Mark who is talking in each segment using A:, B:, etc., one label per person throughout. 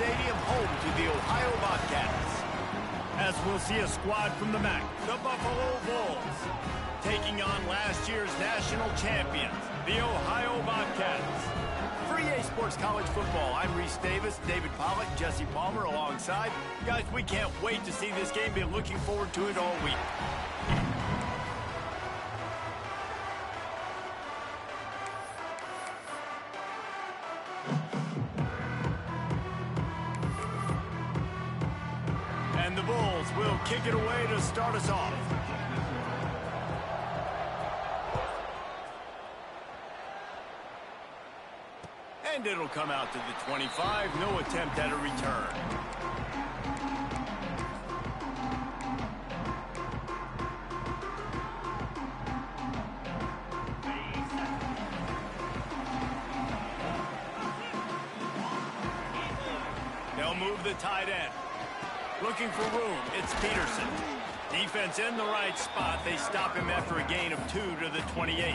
A: Stadium, home to the Ohio Bobcats. As we'll see a squad from the MAC, the Buffalo Bulls, taking on last year's national champions, the Ohio Bobcats. For EA Sports College Football, I'm Reese Davis, David Pollack, Jesse Palmer alongside. Guys, we can't wait to see this game. Been looking forward to it all week. And the Bulls will kick it away to start us off. And it'll come out to the 25. No attempt at a return. They'll move the tight end. Looking for room, it's Peterson. Defense in the right spot. They stop him after a gain of 2 to the 28.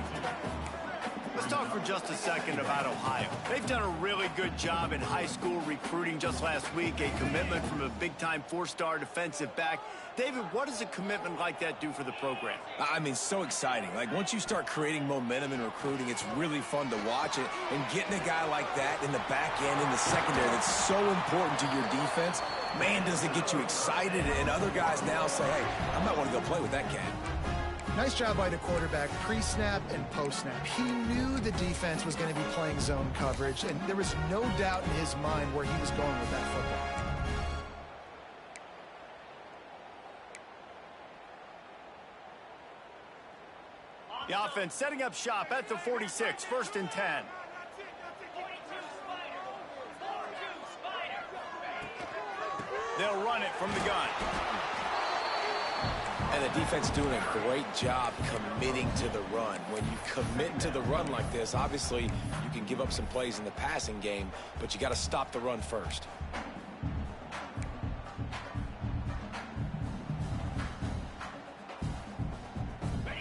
A: Let's talk for just a second about Ohio. They've done a really good job in high school recruiting. Just last week, a commitment from a big-time 4-star defensive back. David, what does a commitment like that do for the program?
B: I mean, so exciting. Like, once you start creating momentum in recruiting, it's really fun to watch it. And getting a guy like that in the back end, in the secondary, that's so important to your defense, man, does it get you excited. And other guys now say, hey, I might want to go play with that cat.
C: Nice job by the quarterback, pre-snap and post-snap. He knew the defense was going to be playing zone coverage, and there was no doubt in his mind where he was going with that football.
A: The offense setting up shop at the 46, 1st and 10. They'll run it from the gun.
B: And the defense doing a great job committing to the run. When you commit to the run like this, obviously you can give up some plays in the passing game, but you got to stop the run first.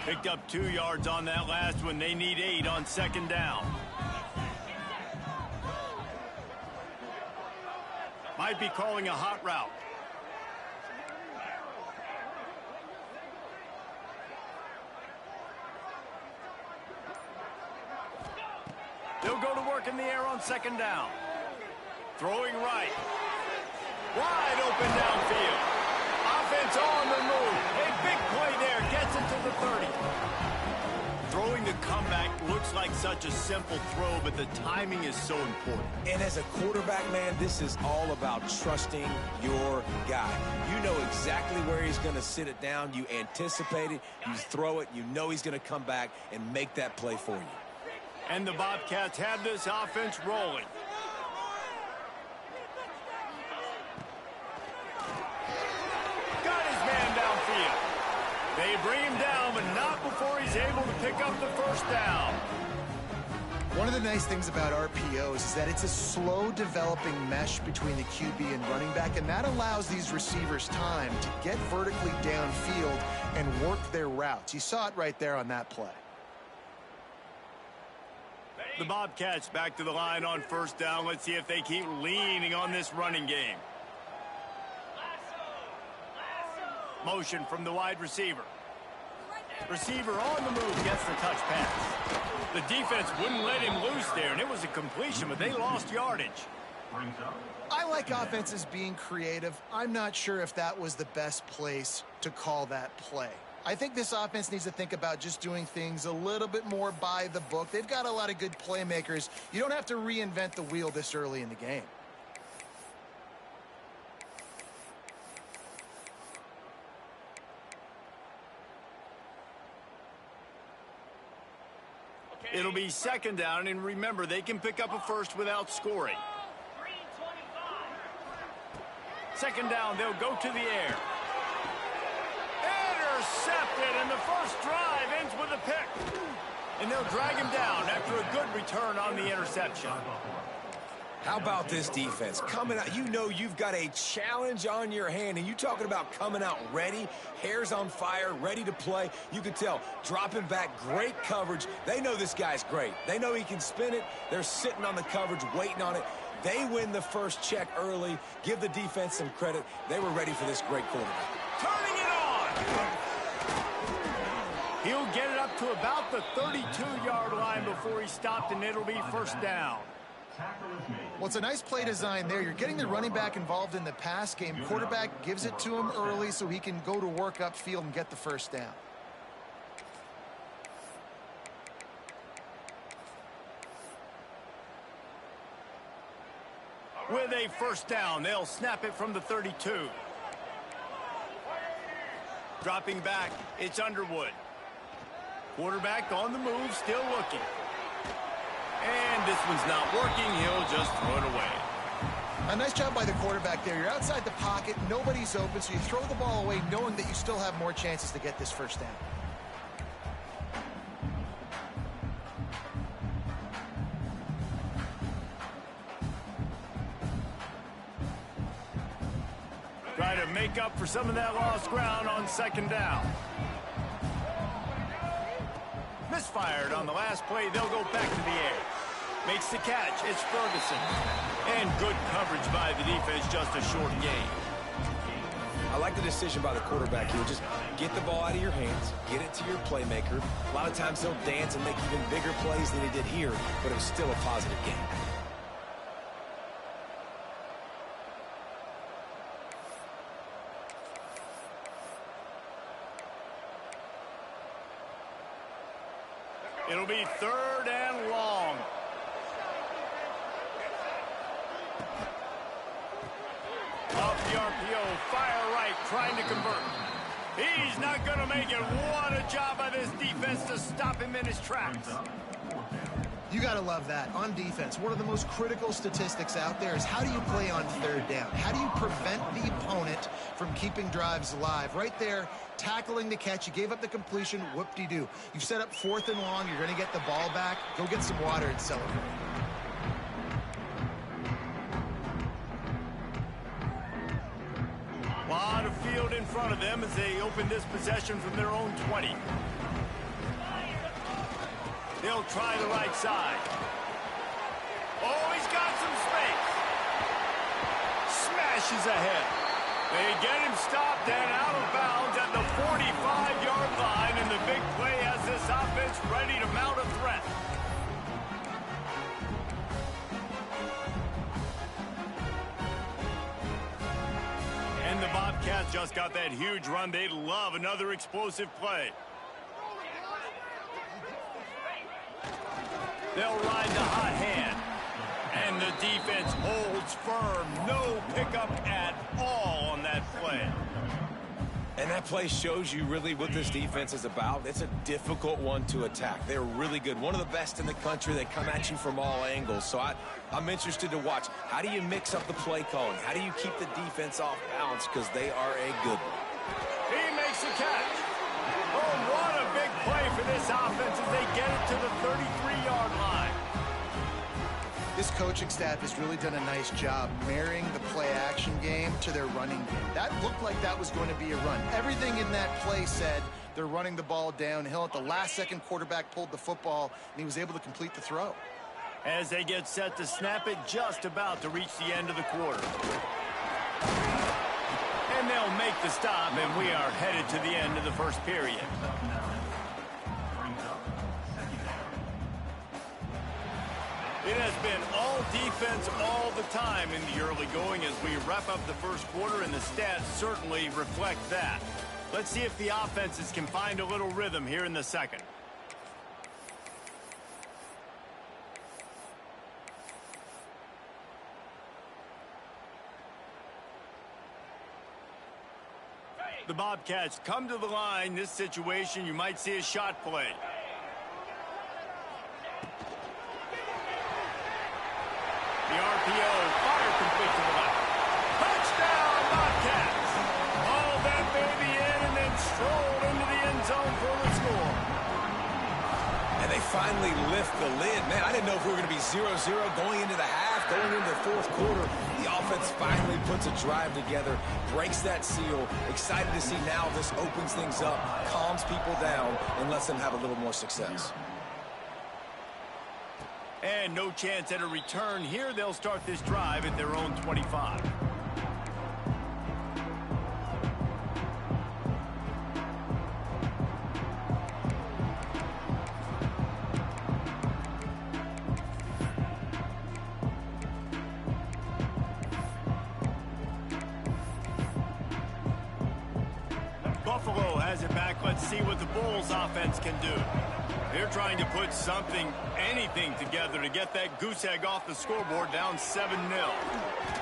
A: Picked up 2 yards on that last one. They need 8 on 2nd down. Might be calling a hot route. They'll go to work in the air on 2nd down. Throwing right. Wide open downfield. Offense on the move. A big play there. Gets it to the 30. Throwing the comeback looks like such a simple throw, but the timing is so important.
B: And as a quarterback, man, this is all about trusting your guy. You know exactly where he's going to sit it down. You anticipate it. You throw it. You know he's going to come back and make that play for you.
A: And the Bobcats have this offense rolling. Got his man downfield. They bring him down, but not before he's able to pick up the 1st down.
C: One of the nice things about RPOs is that it's a slow developing mesh between the QB and running back, and that allows these receivers time to get vertically downfield and work their routes. You saw it right there on that play.
A: The Bobcats back to the line on 1st down. Let's see if they keep leaning on this running game. Motion from the wide receiver. Receiver on the move, gets the touch pass. The defense wouldn't let him loose there, and it was a completion, but they lost yardage.
C: I like offenses being creative. I'm not sure if that was the best place to call that play. I think this offense needs to think about just doing things a little bit more by the book. They've got a lot of good playmakers. You don't have to reinvent the wheel this early in the game.
A: It'll be 2nd down, and remember, they can pick up a 1st without scoring. 2nd down, they'll go to the air. Intercepted, and the 1st drive ends with a pick. And they'll drag him down after a good return on the interception.
B: How about this defense? Coming out, you know you've got a challenge on your hand, and you talking about coming out ready, hair's on fire, ready to play. You can tell, dropping back, great coverage. They know this guy's great. They know he can spin it. They're sitting on the coverage, waiting on it. They win the first check early. Give the defense some credit. They were ready for this great quarterback.
A: Turning it on! He'll get it up to about the 32-yard line before he stopped, and it'll be first down.
C: Well, it's a nice play design there. You're getting the running back involved in the pass game. Quarterback gives it to him early so he can go to work upfield and get the first down.
A: With a first down, they'll snap it from the 32. Dropping back, it's Underwood. Quarterback on the move, still looking. And this one's not working. He'll just throw it away.
C: A nice job by the quarterback there. You're outside the pocket. Nobody's open, so you throw the ball away knowing that you still have more chances to get this first down.
A: Try to make up for some of that lost ground on second down. Misfired on the last play. They'll go back to the air. Makes the catch. It's Ferguson. And good coverage by the defense. Just a short gain.
B: I like the decision by the quarterback here. Just get the ball out of your hands. Get it to your playmaker. A lot of times he'll dance and make even bigger plays than he did here, but it was still a positive game.
A: It'll be third and long. Off the RPO, fire right, trying to convert. He's not going to make it. What a job by this defense to stop him in his tracks.
C: You got to love that. On defense, one of the most critical statistics out there is how do you play on third down? How do you prevent the opponent from keeping drives alive? Right there, tackling the catch. You gave up the completion. Whoop-de-doo. You've set up fourth and long. You're going to get the ball back. Go get some water and celebrate.
A: A lot of field in front of them as they open this possession from their own 20. They'll try the right side. Oh, he's got some space. Smashes ahead. They get him stopped and out of bounds at the 45-yard line, and the big play has this offense ready to mount a threat. And the Bobcats just got that huge run. They'd love another explosive play. They'll ride the hot hand. And the defense holds firm. No pickup at all on that play.
B: And that play shows you really what this defense is about. It's a difficult one to attack. They're really good. One of the best in the country. They come at you from all angles. So I'm interested to watch. How do you mix up the play calling? How do you keep the defense off balance? Because they are a good one.
A: He makes the catch. Oh, what a big play for this offense as they get it to the 33-yard line.
C: This coaching staff has really done a nice job marrying the play-action game to their running game. That looked like that was going to be a run. Everything in that play said they're running the ball downhill. At the last second, quarterback pulled the football, and he was able to complete the throw.
A: As they get set to snap it, just about to reach the end of the quarter. And they'll make the stop, and we are headed to the end of the first period. It has been all defense all the time in the early going as we wrap up the first quarter, and the stats certainly reflect that. Let's see if the offenses can find a little rhythm here in the second. The Bobcats come to the line. This situation, you might see a shot play. The RPO, fire complete to the left. Touchdown, Bobcats! All that baby in and then strolled into the end zone for the score.
B: And they finally lift the lid. Man, I didn't know if we were going to be 0-0 going into the half, going into the fourth quarter. The offense finally puts a drive together, breaks that seal. Excited to see now this opens things up, calms people down, and lets them have a little more success.
A: And no chance at a return here. They'll start this drive at their own 25. Buffalo has it back. Let's see what the Bulls offense can do. They're trying to put something, anything together to get that goose egg off the scoreboard, down 7-0.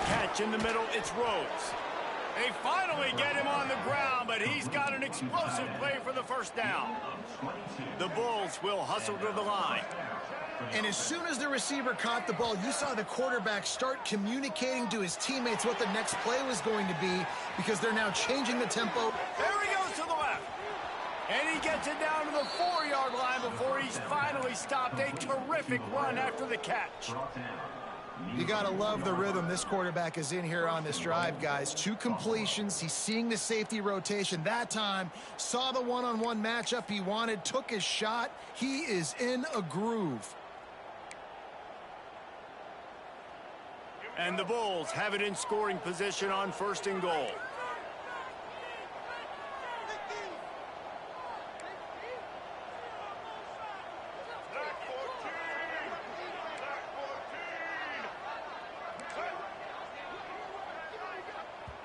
A: Catch in the middle, it's Rhodes. They finally get him on the ground, but he's got an explosive play for the first down. The Bulls will hustle to the line.
C: And as soon as the receiver caught the ball, you saw the quarterback start communicating to his teammates what the next play was going to be, because they're now changing the tempo.
A: There he goes to the left. And he gets it down to the 4-yard line before he's finally stopped. A terrific run after the catch.
C: You got to love the rhythm this quarterback is in here on this drive, guys. 2 completions. He's seeing the safety rotation that time. Saw the one-on-one matchup he wanted. Took his shot. He is in a groove.
A: And the Bulls have it in scoring position on 1st and goal.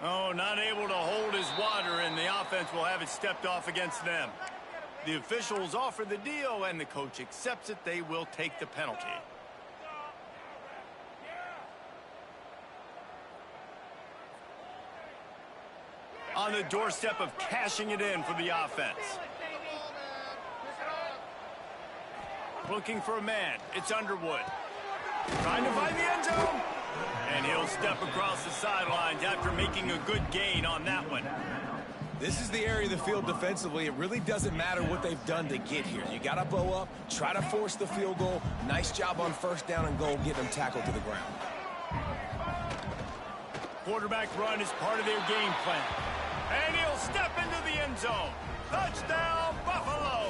A: Oh, not able to hold his water, and the offense will have it stepped off against them. The officials offer the deal, and the coach accepts it. They will take the penalty. On the doorstep of cashing it in for the offense. Looking for a man. It's Underwood. Trying to find the end zone. And he'll step across the sidelines after making a good gain on that one.
B: This is the area of the field defensively. It really doesn't matter what they've done to get here. You got to bow up, try to force the field goal. Nice job on 1st down and goal, getting them tackled to the ground.
A: Quarterback run is part of their game plan. And he'll step into the end zone. Touchdown, Buffalo!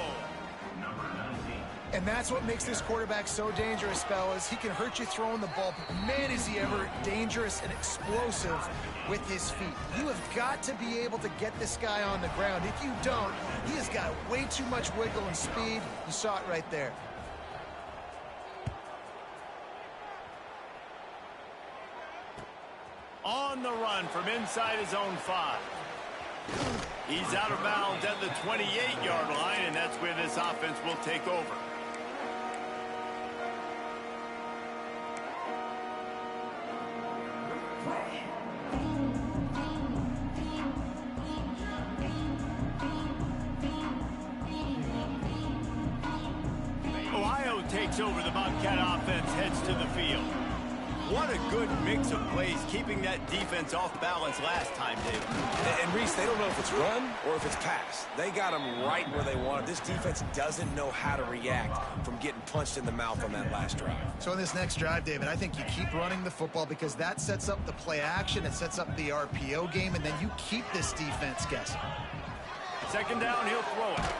C: And that's what makes this quarterback so dangerous, fellas. He can hurt you throwing the ball, but man, is he ever dangerous and explosive with his feet. You have got to be able to get this guy on the ground. If you don't, he has got way too much wiggle and speed. You saw it right there.
A: On the run from inside his own 5. He's out of bounds at the 28-yard line, and that's where this offense will take over. Ohio takes over. The Bobcat offense heads to the field. What a good mix of plays, keeping that defense off balance last time, David.
B: And Reese, they don't know if it's run or if it's pass. They got them right where they want it. This defense doesn't know how to react from getting punched in the mouth on that last drive.
C: So in this next drive, David, I think you keep running the football because that sets up the play action, it sets up the RPO game, and then you keep this defense guessing.
A: 2nd down, he'll throw it.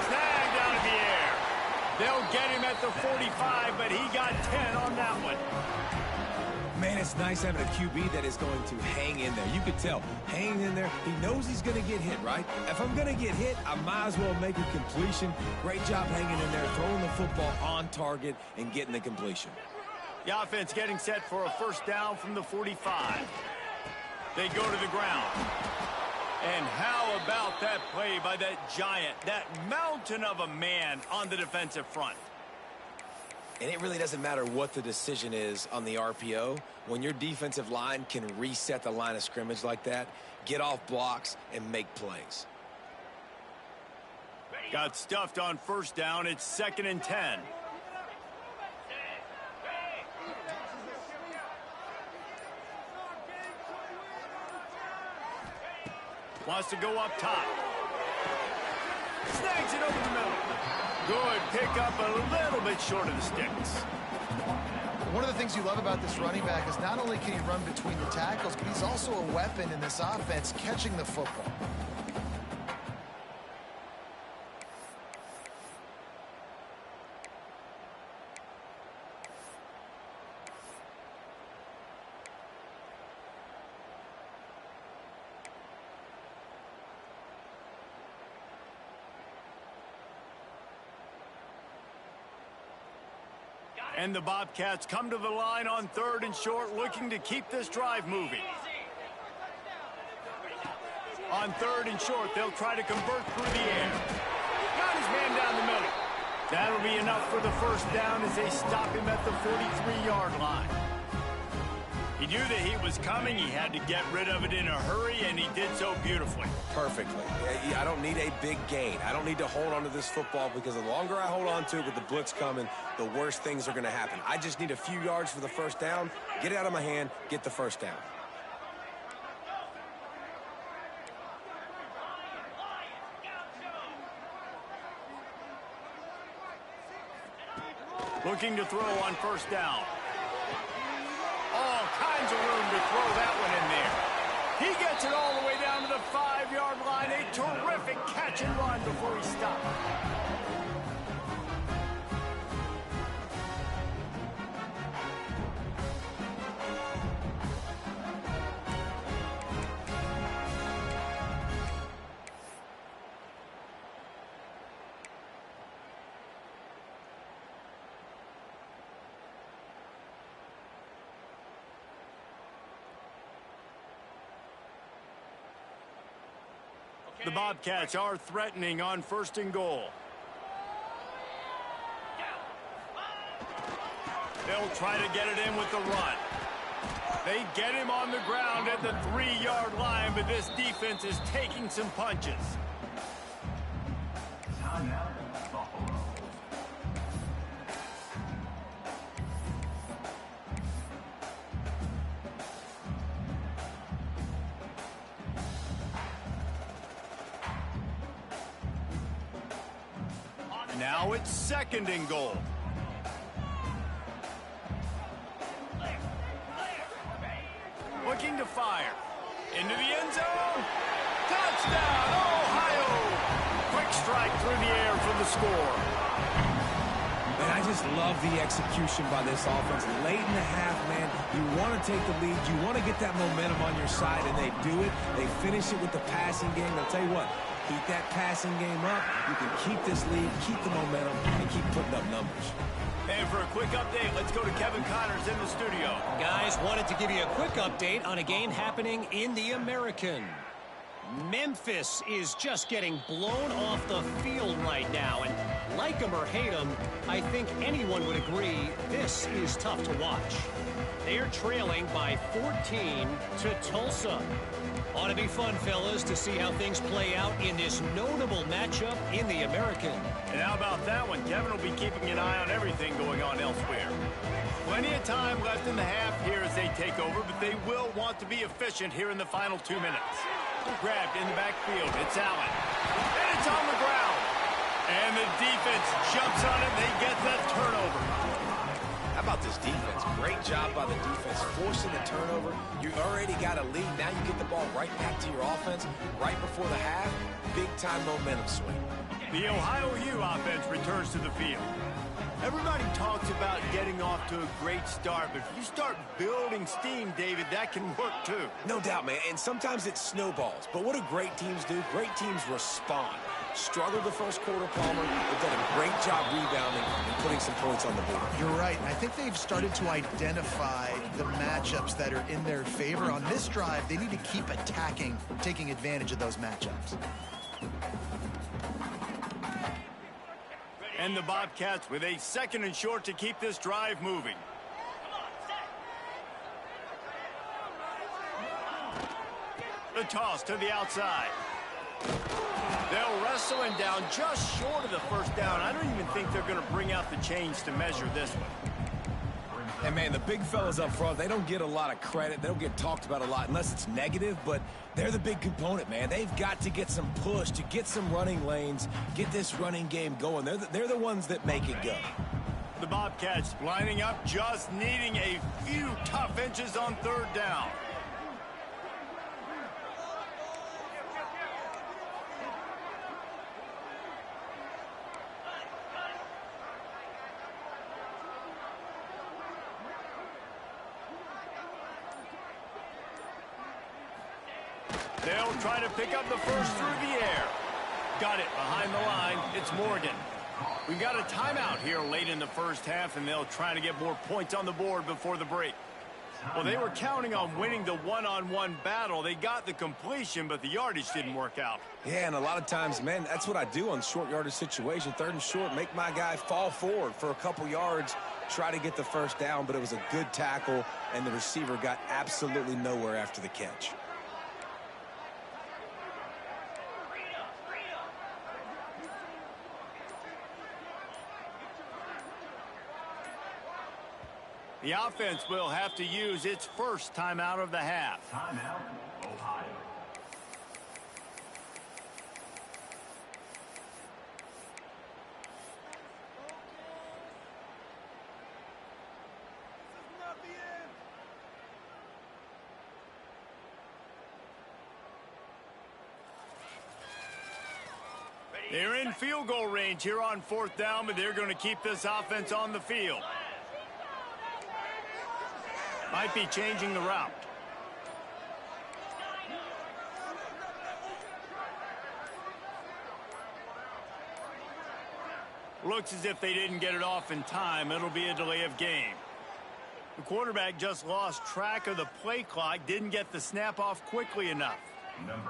A: Snagged out of the air. They'll get him at the 45, but he got 10 on that one.
B: Man, it's nice having a QB that is going to hang in there. You could tell, hanging in there, he knows he's going to get hit, right? If I'm going to get hit, I might as well make a completion. Great job hanging in there, throwing the football on target and getting the completion.
A: The offense getting set for a 1st down from the 45. They go to the ground. And how about that play by that giant, that mountain of a man on the defensive front?
B: And it really doesn't matter what the decision is on the RPO. When your defensive line can reset the line of scrimmage like that, get off blocks and make plays.
A: Got stuffed on 1st down. It's 2nd and 10. Wants to go up top. Snags it over the middle. Good pick up, a little bit short of the sticks.
C: One of the things you love about this running back is not only can he run between the tackles, but he's also a weapon in this offense catching the football.
A: And the Bobcats come to the line on 3rd and short, looking to keep this drive moving. On 3rd and short, they'll try to convert through the air. Got his man down the middle. That'll be enough for the first down as they stop him at the 43-yard line. He knew that he was coming. He had to get rid of it in a hurry, and he did so beautifully.
B: Perfectly. I don't need a big gain. I don't need to hold on to this football because the longer I hold on to it with the blitz coming, the worse things are going to happen. I just need a few yards for the first down, get it out of my hand, get the first down.
A: Looking to throw on first down. All kinds of room to throw that one in there. He gets it all the way down to the 5-yard line. A terrific catch and run before he stopped. The Bobcats are threatening on 1st and goal. They'll try to get it in with the run. They get him on the ground at the 3-yard line, but this defense is taking some punches. Now it's 2nd and goal. Looking to fire. Into the end zone. Touchdown, Ohio! Quick strike through the air for the score.
B: Man, I just love the execution by this offense. Late in the half, man, you want to take the lead. You want to get that momentum on your side, and they do it. They finish it with the passing game. I'll tell you what, keep that passing game up. You can keep this lead, keep the momentum, and keep putting up numbers.
A: And for a quick update, let's go to Kevin Connors in the studio.
D: Guys, wanted to give you a quick update on a game happening in the American. Memphis is just getting blown off the field right now, and like them or hate them, I think anyone would agree this is tough to watch. They're trailing by 14 to Tulsa. Ought to be fun, fellas, to see how things play out in this notable matchup in the American.
A: And how about that one? Kevin will be keeping an eye on everything going on elsewhere. Plenty of time left in the half here as they take over, but they will want to be efficient here in the final 2 minutes. Grabbed in the backfield. It's Allen. And it's on the ground. And the defense jumps on it. They get that turnover.
B: How about this defense? Great job by the defense, forcing the turnover. You already got a lead. Now you get the ball right back to your offense right before the half. Big-time momentum swing.
A: The Ohio U offense returns to the field. Everybody talks about getting off to a great start, but if you start building steam, David, that can work too.
B: No doubt, man, and sometimes it snowballs. But what do great teams do? Great teams respond. Struggled the first quarter, Palmer. They've done a great job rebounding and putting some points on the board.
C: You're right. I think they've started to identify the matchups that are in their favor. On this drive, they need to keep attacking, taking advantage of those matchups.
A: And the Bobcats with a 2nd and short to keep this drive moving. The toss to the outside. They'll wrestle him down just short of the first down. I don't even think they're going to bring out the chains to measure this one.
B: And, man, the big fellas up front, they don't get a lot of credit. They don't get talked about a lot unless it's negative, but they're the big component, man. They've got to get some push, to get some running lanes, get this running game going. They're the ones that make it go.
A: The Bobcats lining up, just needing a few tough inches on 3rd down. They'll try to pick up the first through the air. Got it behind the line. It's Morgan. We've got a timeout here late in the first half, and they'll try to get more points on the board before the break. Well, they were counting on winning the one-on-one battle. They got the completion, but the yardage didn't work out.
B: Yeah, and a lot of times, man, that's what I do on short yardage situation. 3rd and short, make my guy fall forward for a couple yards, try to get the first down, but it was a good tackle, and the receiver got absolutely nowhere after the catch.
A: The offense will have to use its first timeout of the half.
E: Timeout, Ohio.
A: They're in field goal range here on 4th down, but they're going to keep this offense on the field. Might be changing the route. Looks as if they didn't get it off in time. It'll be a delay of game. The quarterback just lost track of the play clock, didn't get the snap off quickly enough.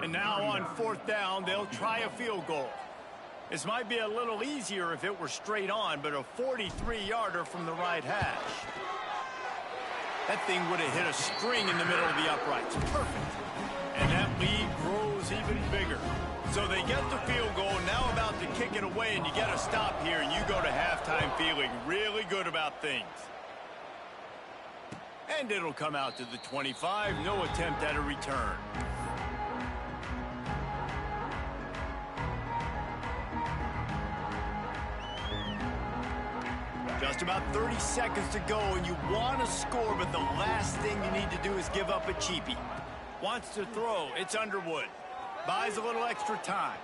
A: And now on 4th down, they'll try a field goal. This might be a little easier if it were straight on, but a 43-yarder from the right hash. That thing would have hit a string in the middle of the uprights. Perfect. And that lead grows even bigger. So they get the field goal, now about to kick it away, and you get a stop here, and you go to halftime feeling really good about things. And it'll come out to the 25. No attempt at a return. Just about 30 seconds to go, and you want to score, but the last thing you need to do is give up a cheapie. Wants to throw. It's Underwood. Buys a little extra time.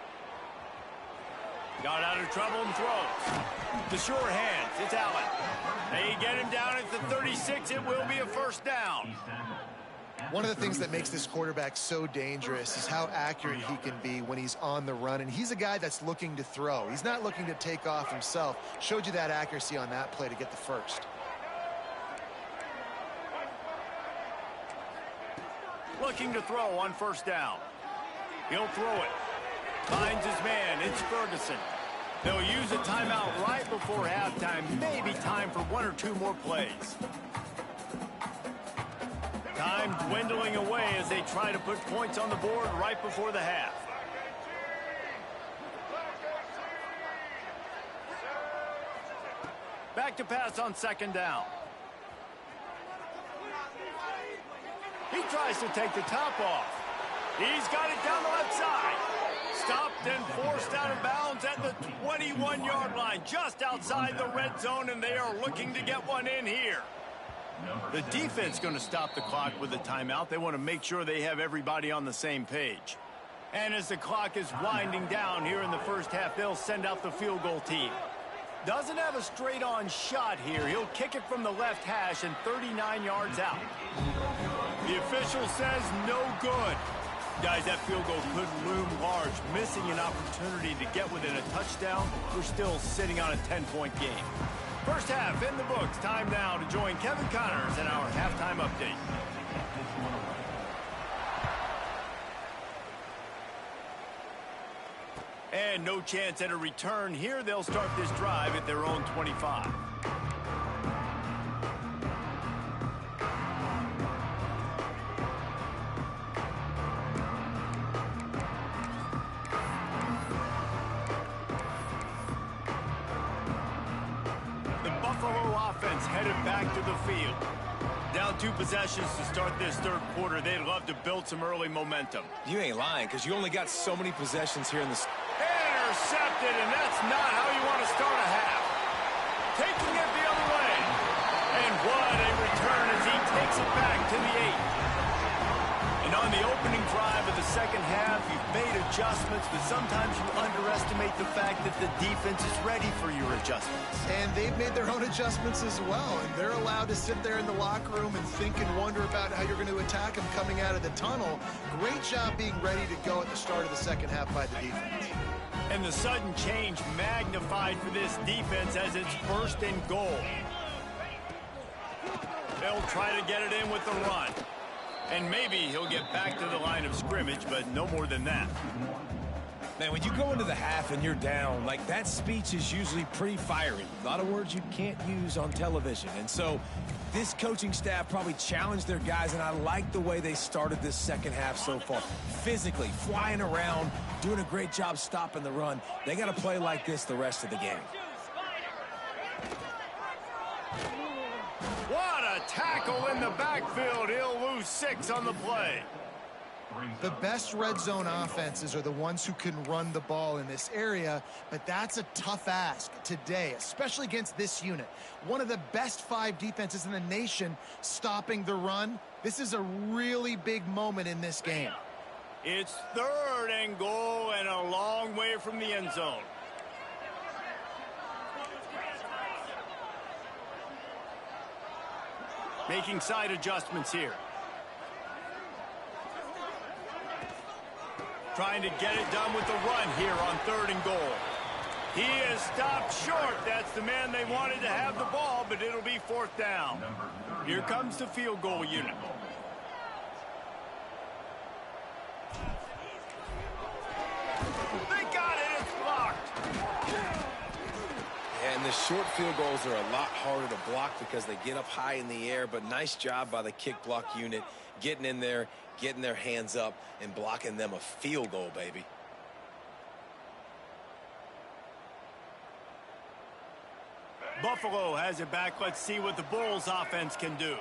A: Got out of trouble and throws. The sure hands. It's Allen. They get him down at the 36. It will be a first down.
C: One of the things that makes this quarterback so dangerous is how accurate he can be when he's on the run. And he's a guy that's looking to throw. He's not looking to take off himself. Showed you that accuracy on that play to get the first.
A: Looking to throw on 1st down. He'll throw it. Finds his man. It's Ferguson. They'll use a timeout right before halftime. Maybe time for 1 or 2 more plays. Time dwindling away as they try to put points on the board right before the half. Back to pass on 2nd down. He tries to take the top off. He's got it down the left side. Stopped and forced out of bounds at the 21-yard line, just outside the red zone, and they are looking to get one in here. The defense going to stop the clock with a timeout. They want to make sure they have everybody on the same page. And as the clock is winding down here in the first half, they'll send out the field goal team. Doesn't have a straight-on shot here. He'll kick it from the left hash and 39 yards out. The official says no good. Guys, that field goal could loom large. Missing an opportunity to get within a touchdown. We're still sitting on a 10-point game. First half in the books. Time now to join Kevin Connors in our halftime update. And no chance at a return here. They'll start this drive at their own 25. Headed back to the field. Down 2 possessions to start this 3rd quarter. They'd love to build some early momentum.
B: You ain't lying, because you only got so many possessions here in this.
A: Intercepted, and that's not how you want to start a half. Taking it the other way. And what a return as he takes it back to the 8. An on the opening drive of the second half, you've made adjustments, but sometimes you underestimate the fact that the defense is ready for your adjustments.
C: And they've made their own adjustments as well, and they're allowed to sit there in the locker room and think and wonder about how you're going to attack them coming out of the tunnel. Great job being ready to go at the start of the second half by the defense.
A: And the sudden change magnified for this defense as it's first and goal. They'll try to get it in with the run. And maybe he'll get back to the line of scrimmage, but no more than that.
B: Man, when you go into the half and you're down, like, that speech is usually pretty fiery. A lot of words you can't use on television. And so this coaching staff probably challenged their guys, and I like the way they started this second half so far. Physically, flying around, doing a great job stopping the run. They got to play like this the rest of the game.
A: What a tackle in the backfield. He'll lose 6 on the play.
C: The best red zone offenses are the ones who can run the ball in this area, but that's a tough ask today, especially against this unit. One of the best 5 defenses in the nation stopping the run. This is a really big moment in this game.
A: It's 3rd and goal and a long way from the end zone. Making side adjustments here. Trying to get it done with the run here on 3rd and goal. He is stopped short. That's the man they wanted to have the ball, but it'll be 4th down. Here comes the field goal unit. They got it. It's blocked.
B: And the short field goals are a lot harder to block because they get up high in the air, but nice job by the kick block unit getting in there, getting their hands up, and blocking them a field goal, baby.
A: Buffalo has it back. Let's see what the Bulls offense can do.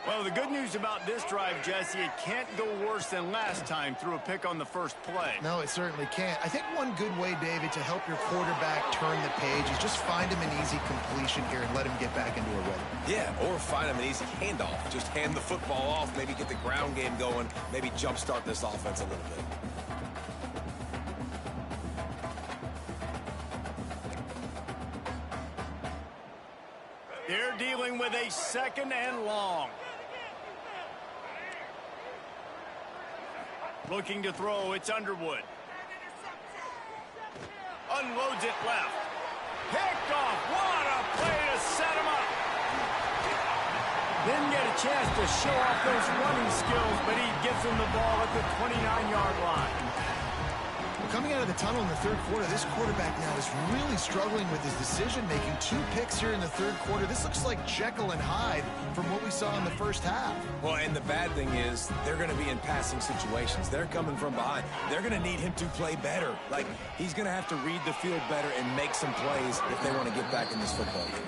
A: Well, the good news about this drive, Jesse, it can't go worse than last time through a pick on the first play.
C: No, it certainly can't. I think one good way, David, to help your quarterback turn the page is just find him an easy completion here and let him get back into a rhythm.
B: Yeah, or find him an easy handoff. Just hand the football off, maybe get the ground game going, maybe jumpstart this offense a little bit.
A: They're dealing with a 2nd and long. Looking to throw, it's Underwood. Unloads it left. Picked off. What a play to set him up. Didn't get a chance to show off those running skills, but he gets him the ball at the 29-yard line.
C: Coming out of the tunnel in the 3rd quarter, this quarterback now is really struggling with his decision-making. 2 picks here in the 3rd quarter. This looks like Jekyll and Hyde from what we saw in the first half.
B: Well, and the bad thing is they're going to be in passing situations. They're coming from behind. They're going to need him to play better. Like, he's going to have to read the field better and make some plays if they want to get back in this football game.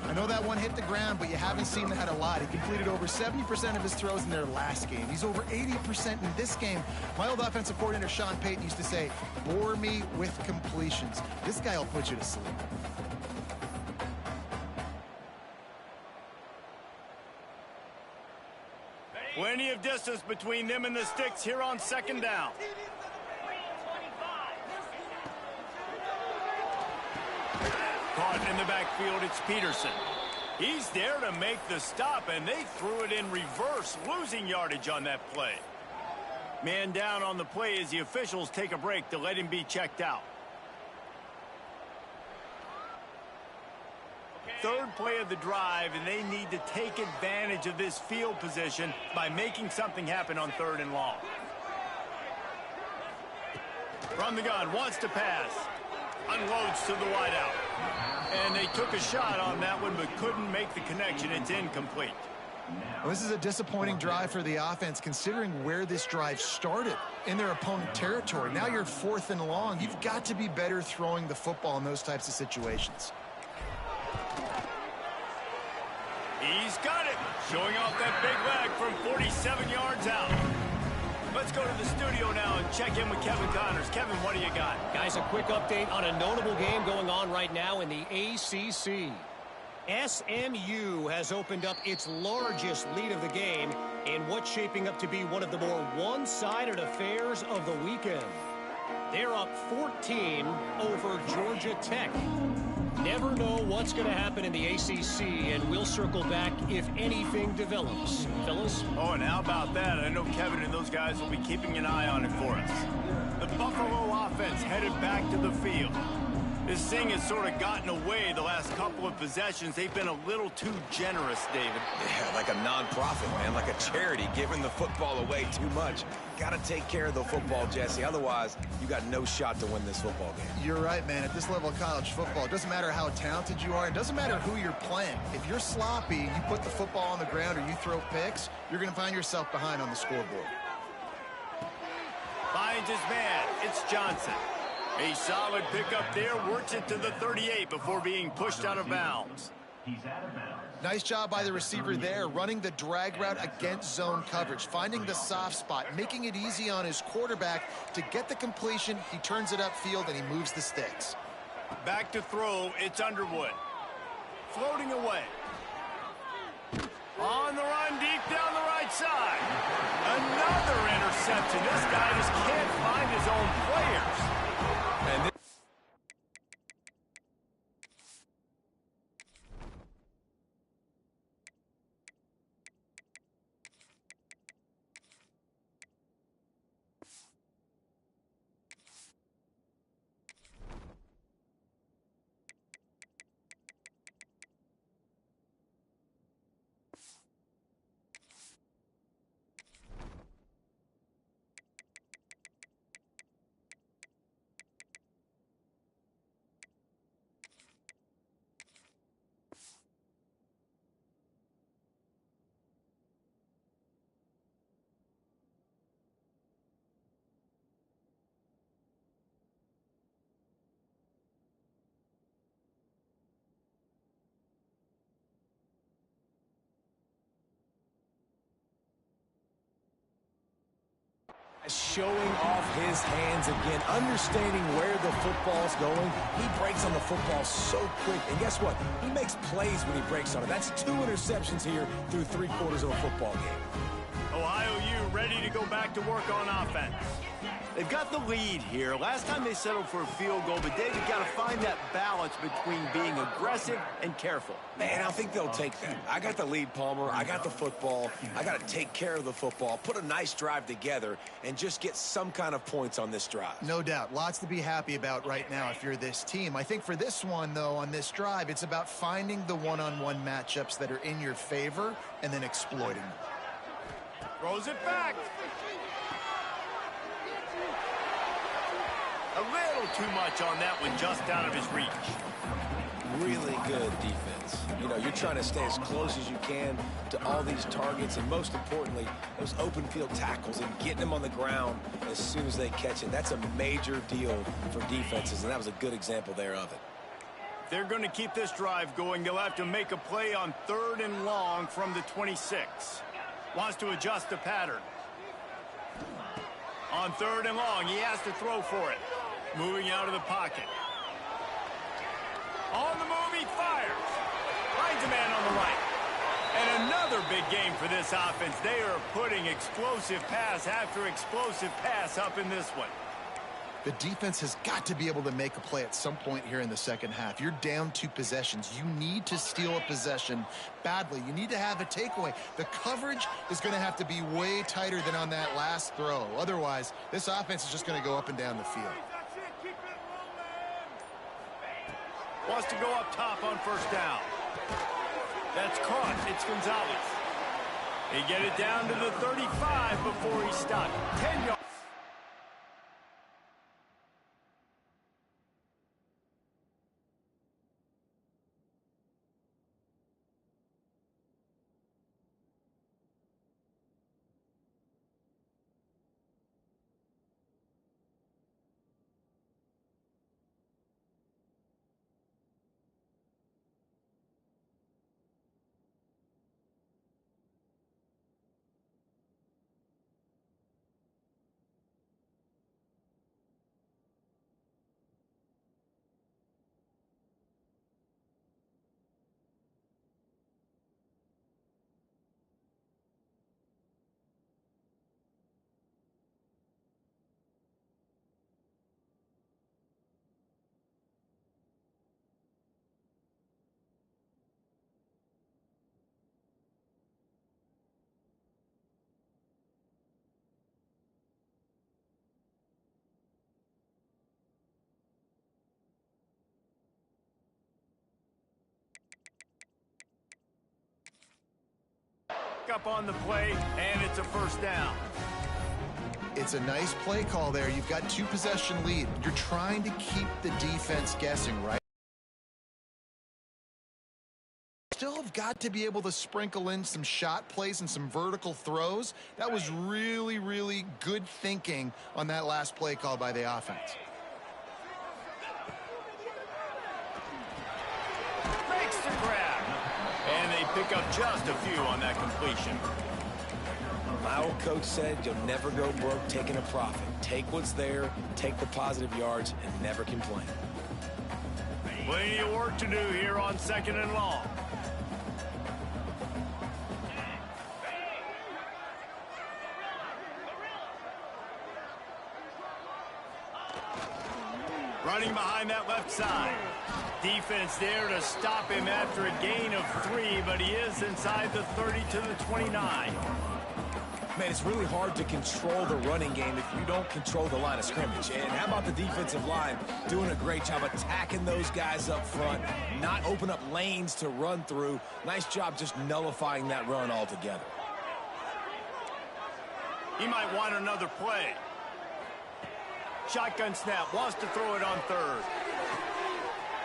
C: I know that one hit the ground, but you haven't seen that a lot. He completed over 70% of his throws in their last game. He's over 80% in this game. My old offensive coordinator, Sean Payton, used to say, bore me with completions. This guy will put you to sleep.
A: Plenty of distance between them and the sticks here on 2nd down. Caught in the backfield, it's Peterson. He's there to make the stop, and they threw it in reverse, losing yardage on that play. Man down on the play as the officials take a break to let him be checked out. 3rd play of the drive, and they need to take advantage of this field position by making something happen on 3rd and long. From the gun, wants to pass. Unloads to the wideout. And they took a shot on that one, but couldn't make the connection. It's incomplete.
C: Well, this is a disappointing drive for the offense, considering where this drive started in their opponent territory. Now you're 4th and long. You've got to be better throwing the football in those types of situations.
A: He's got it. Showing off that big leg from 47 yards out. Let's go to the studio now and check in with Kevin Connors. Kevin, what do you got?
D: Guys, a quick update on a notable game going on right now in the ACC. SMU has opened up its largest lead of the game in what's shaping up to be one of the more one-sided affairs of the weekend. They're up 14 over Georgia Tech. Never know what's going to happen in the ACC, and we'll circle back if anything develops. Fellas?
A: Oh, and how about that? I know Kevin and those guys will be keeping an eye on it for us. The Buffalo offense headed back to the field. This thing has sort of gotten away the last couple of possessions. They've been a little too generous, David.
B: Yeah, like a non-profit, man, like a charity, giving the football away too much. Got to take care of the football, Jesse. Otherwise, you got no shot to win this football game.
C: You're right, man. At this level of college football, it doesn't matter how talented you are. It doesn't matter who you're playing. If you're sloppy, you put the football on the ground or you throw picks, you're going to find yourself behind on the scoreboard.
A: Finds his man. It's Johnson. A solid pickup there. Works it to the 38 before being pushed out of bounds.
E: He's out of bounds.
C: Nice job by the receiver there, running the drag route against zone coverage, finding the soft spot, making it easy on his quarterback to get the completion. He turns it upfield, and he moves the sticks.
A: Back to throw. It's Underwood. Floating away. On the run, deep down the right side. Another interception. This guy just can't find his own players.
B: And showing off his hands again, understanding where the football's going. He breaks on the football so quick, and guess what? He makes plays when he breaks on it. That's 2 interceptions here through 3/4 of a football game.
A: Ohio U ready to go back to work on offense. They've got the lead here. Last time they settled for a field goal, but David got to find that balance between being aggressive and careful.
B: Man, I think they'll take that. I got the lead, Palmer. I got the football. I got to take care of the football, put a nice drive together, and just get some kind of points on this drive.
C: No doubt. Lots to be happy about right now if you're this team. I think for this one, though, on this drive, it's about finding the one-on-one matchups that are in your favor and then exploiting them.
A: Throws it back. A little too much on that one, just out of his reach.
B: Really good defense. You know, you're trying to stay as close as you can to all these targets, and most importantly, those open field tackles and getting them on the ground as soon as they catch it. That's a major deal for defenses, and that was a good example there of it.
A: They're going to keep this drive going. They'll have to make a play on 3rd and long from the 26. Wants to adjust the pattern. On 3rd and long, he has to throw for it. Moving out of the pocket. On the move, he fires. Finds a man on the right. And another big game for this offense. They are putting explosive pass after explosive pass up in this one.
C: The defense has got to be able to make a play at some point here in the second half. You're down 2 possessions. You need to steal a possession badly. You need to have a takeaway. The coverage is going to have to be way tighter than on that last throw. Otherwise, this offense is just going to go up and down the field.
A: Wants to go up top on 1st down. That's caught. It's Gonzalez. They get it down to the 35 before he's stopped. 10 yards. up on the play, and it's a first down.
C: It's a nice play call there. You've got 2-possession lead. You're trying to keep the defense guessing, right? Still have got to be able to sprinkle in some shot plays and some vertical throws. That was really, really good thinking on that last play call by the offense.
A: Makes the grab. And they pick up just a few on that completion.
B: My old coach said you'll never go broke taking a profit. Take what's there, take the positive yards, and never complain.
A: Plenty of work to do here on 2nd and long. Running behind that left side. Defense there to stop him after a gain of 3, but he is inside the 30 to the 29.
B: Man, it's really hard to control the running game if you don't control the line of scrimmage. And how about the defensive line doing a great job attacking those guys up front, not open up lanes to run through. Nice job just nullifying that run altogether.
A: He might want another play. Shotgun snap, wants to throw it on 3rd.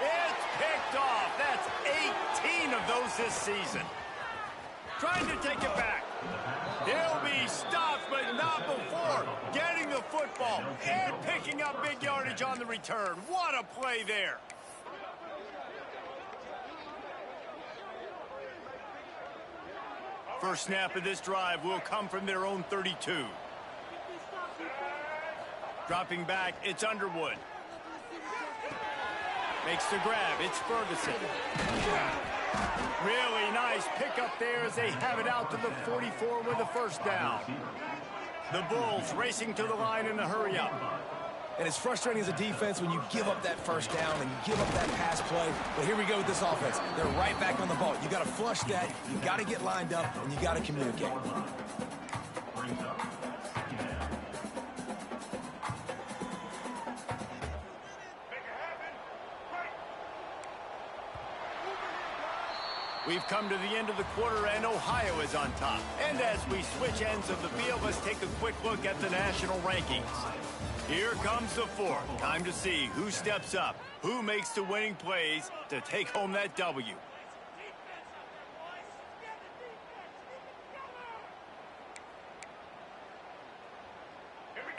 A: It's picked off. That's 18 of those this season. Trying to take it back. He'll be stopped, but not before getting the football and picking up big yardage on the return. What a play there. First snap of this drive will come from their own 32. Dropping back, it's Underwood. Makes the grab, it's Ferguson. Really nice pickup there as they have it out to the 44 with a first down. The Bulls racing to the line in a hurry-up.
B: And it's frustrating as a defense when you give up that first down and you give up that pass play. But here we go with this offense. They're right back on the ball. You got to flush that, you got to get lined up, and you got to communicate.
A: We've come to the end of the quarter, and Ohio is on top. And as we switch ends of the field, let's take a quick look at the national rankings. Here comes the 4th. Time to see who steps up, who makes the winning plays to take home that W.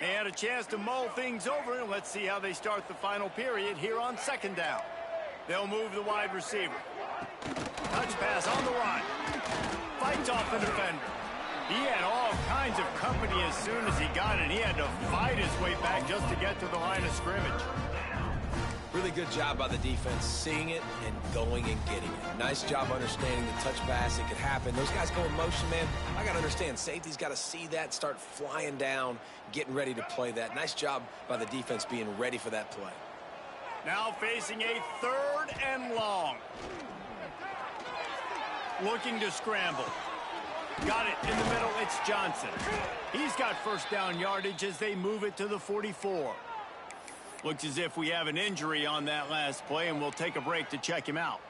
A: And a chance to mull things over, and let's see how they start the final period here on 2nd down. They'll move the wide receiver. Touch pass on the run. Fights off the defender. He had all kinds of company as soon as he got it. He had to fight his way back just to get to the line of scrimmage.
B: Really good job by the defense, seeing it and going and getting it. Nice job understanding the touch pass. It could happen. Those guys go in motion, man. I got to understand, safety's got to see that, start flying down, getting ready to play that. Nice job by the defense being ready for that play.
A: Now facing a 3rd and long. Looking to scramble. Got it in the middle, it's Johnson. He's got first down yardage as they move it to the 44. Looks as if we have an injury on that last play, and we'll take a break to check him out.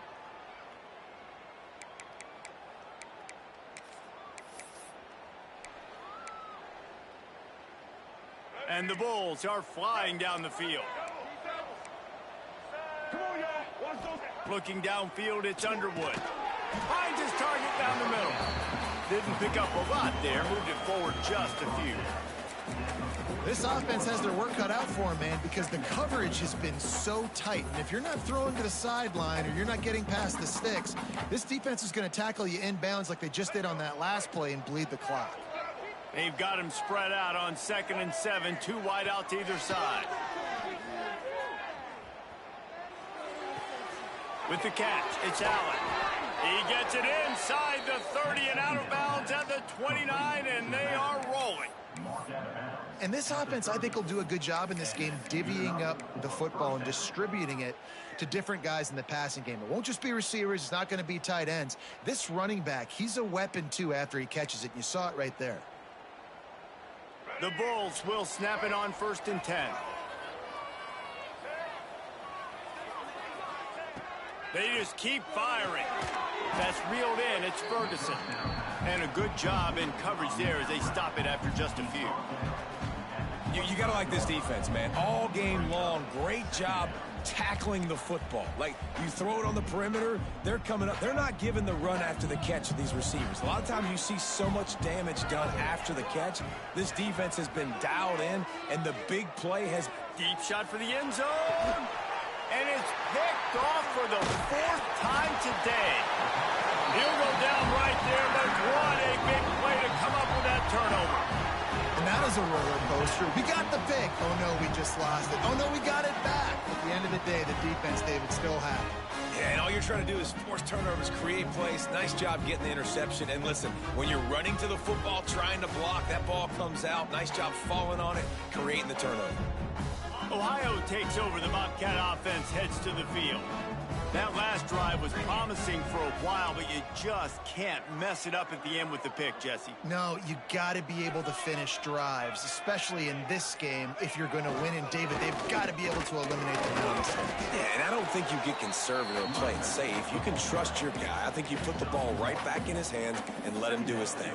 A: And the Bulls are flying down the field. Looking downfield, it's Underwood. Finds his target down the middle. Didn't pick up a lot there. Moved it forward just a few.
C: This offense has their work cut out for them, man, because the coverage has been so tight. And if you're not throwing to the sideline or you're not getting past the sticks, this defense is going to tackle you inbounds like they just did on that last play and bleed the clock.
A: They've got him spread out on 2nd and 7, 2 wide out to either side. With the catch, it's Allen. He gets it inside the 30 and out of bounds at the 29, and they are rolling.
C: And this offense, I think, will do a good job in this game divvying up the football and distributing it to different guys in the passing game. It won't just be receivers. It's not going to be tight ends. This running back, he's a weapon, too, after he catches it. You saw it right there.
A: The Bulls will snap it on 1st and 10. They just keep firing. That's reeled in. It's Ferguson. And a good job in coverage there as they stop it after just a few.
B: You got to like this defense, man. All game long, great job tackling the football. Like, you throw it on the perimeter, they're coming up. They're not giving the run after the catch to these receivers. A lot of times you see so much damage done after the catch. This defense has been dialed in, and the big play has...
A: Deep shot for the end zone. And it's picked off for the 4th time today. He'll go down right there, but what a big play to come up with that turnover.
C: And that is a roller coaster. We got the pick. Oh, no, we just lost it. Oh, no, we got it back. At the end of the day, the defense, David, still had it.
B: Yeah, and all you're trying to do is force turnovers, create plays. Nice job getting the interception. And listen, when you're running to the football, trying to block, that ball comes out. Nice job falling on it, creating the turnover.
A: Ohio takes over. The Bobcat offense heads to the field. That last drive was promising for a while, but you just can't mess it up at the end with the pick, Jesse.
C: No, you got to be able to finish drives, especially in this game. If you're going to win, and David, they've got to be able to eliminate the penalties.
B: Yeah, and I don't think you get conservative or play it safe. You can trust your guy. I think you put the ball right back in his hands and let him do his thing.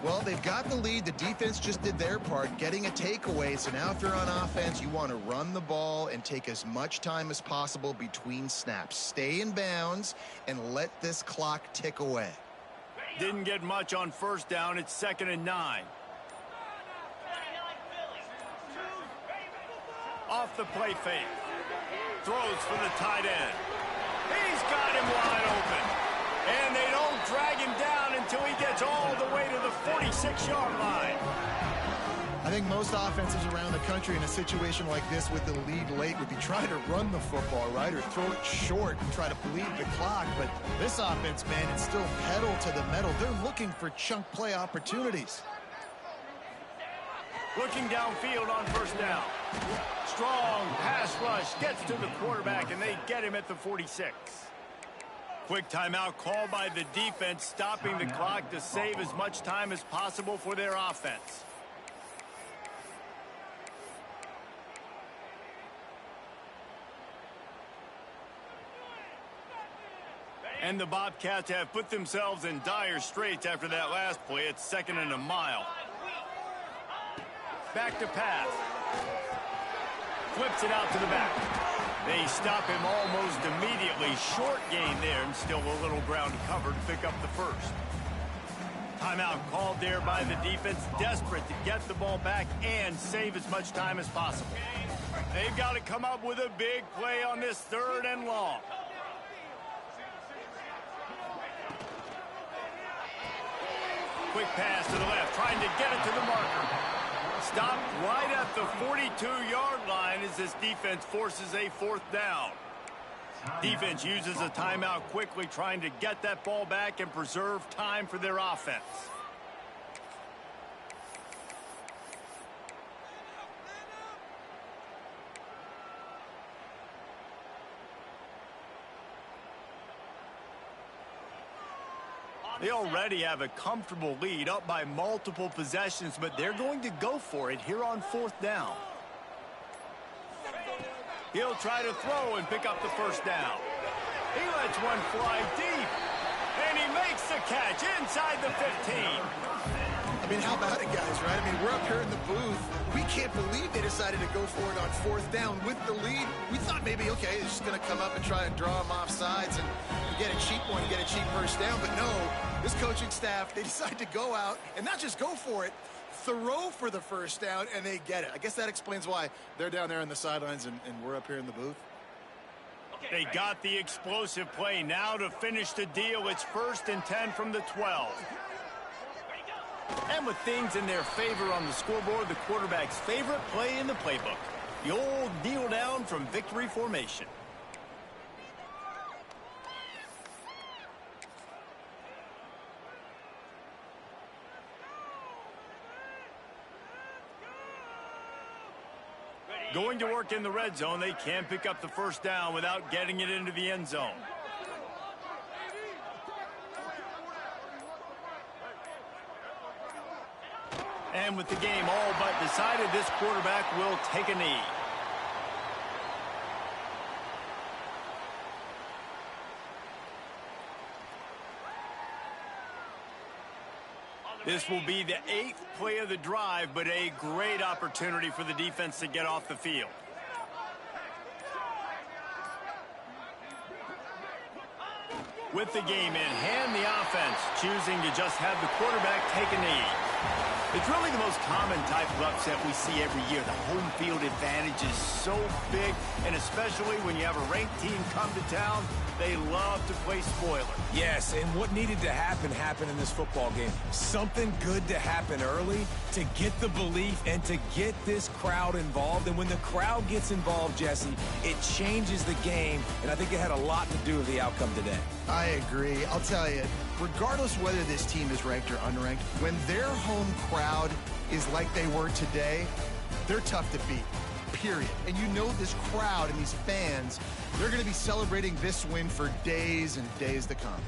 C: Well, they've got the lead. The defense just did their part, getting a takeaway. So now if you're on offense, you want to run the ball and take as much time as possible between snaps. Stay in bounds and let this clock tick away.
A: Didn't get much on first down. It's 2nd and 9. Off the play fake. Throws for the tight end. He's got him wide open. And they don't drag him down until he gets all the way to the 46-yard line.
C: I think most offenses around the country in a situation like this with the lead late would be trying to run the football, right, or throw it short and try to bleed the clock. But this offense, man, it's still pedal to the metal. They're looking for chunk play opportunities.
A: Looking downfield on first down. Strong pass rush gets to the quarterback, and they get him at the 46. Quick timeout called by the defense, stopping the clock to save as much time as possible for their offense. And the Bobcats have put themselves in dire straits after that last play. It's 2nd and a mile. Back to pass. Flips it out to the back. They stop him almost immediately. Short gain there, and still a little ground to cover to pick up the first. Timeout called there by the defense, desperate to get the ball back and save as much time as possible. They've got to come up with a big play on this 3rd and long. Quick pass to the left, trying to get it to the marker. Stopped right at the 42-yard line as this defense forces a 4th down. Defense uses a timeout quickly, trying to get that ball back and preserve time for their offense. They already have a comfortable lead, up by multiple possessions, but they're going to go for it here on 4th down. He'll try to throw and pick up the first down. He lets one fly deep, and he makes the catch inside the 15.
C: I mean, how about it, guys, right? I mean, we're up here in the booth. We can't believe they decided to go for it on 4th down with the lead. We thought maybe, okay, it's just going to come up and try and draw them off sides and get a cheap one, get a cheap first down. But no, this coaching staff, they decide to go out and not just go for it, throw for the first down, and they get it. I guess that explains why they're down there on the sidelines and we're up here in the booth.
A: They got the explosive play now to finish the deal. It's 1st and 10 from the 12. And with things in their favor on the scoreboard, the quarterback's favorite play in the playbook, the old kneel down from victory formation. Going to work in the red zone, they can't pick up the first down without getting it into the end zone. And with the game all but decided, this quarterback will take a knee. This will be the 8th play of the drive, but a great opportunity for the defense to get off the field. With the game in hand, the offense choosing to just have the quarterback take a knee. It's really the most common type of upset we see every year. The home field advantage is so big, and especially when you have a ranked team come to town, they love to play spoiler.
B: Yes, and what needed to happen happened in this football game. Something good to happen early to get the belief and to get this crowd involved. And when the crowd gets involved, Jesse, it changes the game, and I think it had a lot to do with the outcome today.
C: I agree. I'll tell you, regardless whether this team is ranked or unranked, when their home crowd is like they were today, they're tough to beat, period. And you know this crowd and these fans, they're going to be celebrating this win for days and days to come.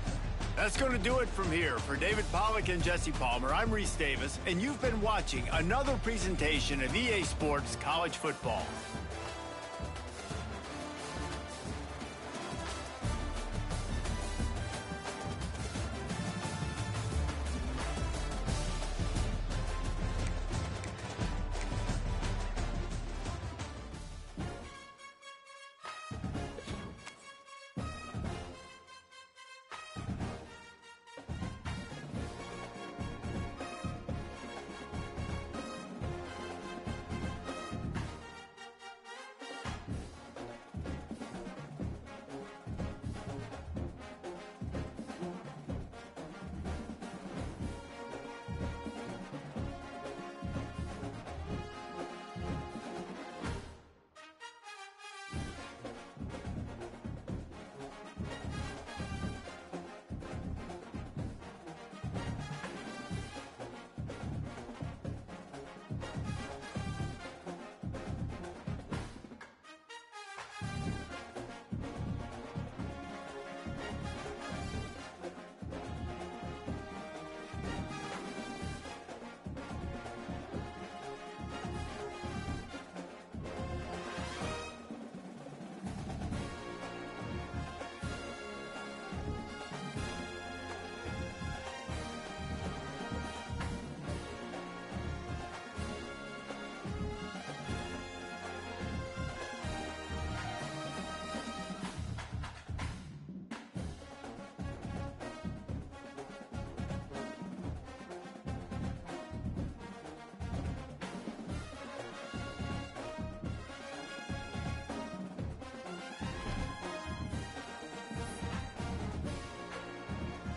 A: That's going to do it from here. For David Pollack and Jesse Palmer, I'm Reese Davis, and you've been watching another presentation of EA Sports College Football.